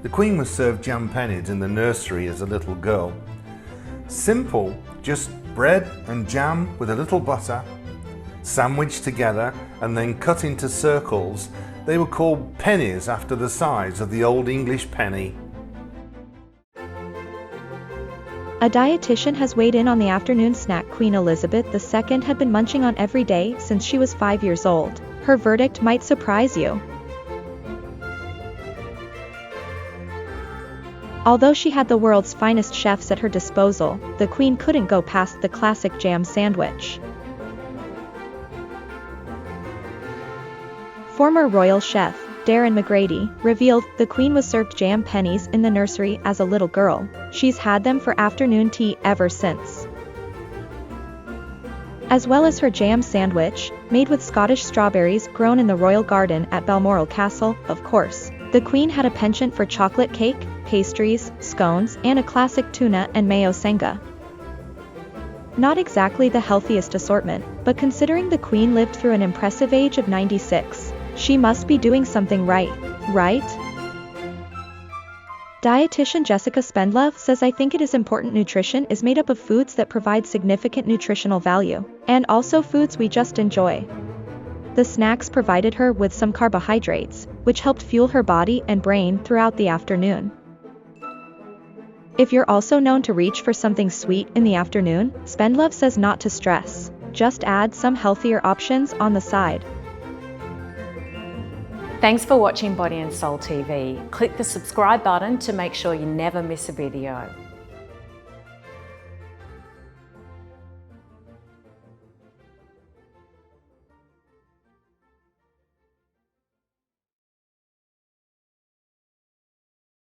The Queen was served jam pennies in the nursery as a little girl. Simple, just bread and jam with a little butter, sandwiched together and then cut into circles. They were called pennies after the size of the Old English penny. A dietitian has weighed in on the afternoon snack Queen Elizabeth II had been munching on every day since she was 5 years old. Her verdict might surprise you. Although she had the world's finest chefs at her disposal, the Queen couldn't go past the classic jam sandwich. Former royal chef, Darren McGrady, revealed the Queen was served jam pennies in the nursery as a little girl. She's had them for afternoon tea ever since. As well as her jam sandwich, made with Scottish strawberries grown in the royal garden at Balmoral Castle, of course. The Queen had a penchant for chocolate cake, pastries, scones, and a classic tuna and mayo senga. Not exactly the healthiest assortment, but considering the Queen lived through an impressive age of 96, she must be doing something right? Dietitian Jessica Spendlove says, "I think it is important nutrition is made up of foods that provide significant nutritional value, and also foods we just enjoy." The snacks provided her with some carbohydrates, which helped fuel her body and brain throughout the afternoon. If you're also known to reach for something sweet in the afternoon, Spendlove says not to stress. Just add some healthier options on the side. Thanks for watching Body and Soul TV. Click the subscribe button to make sure you never miss a video.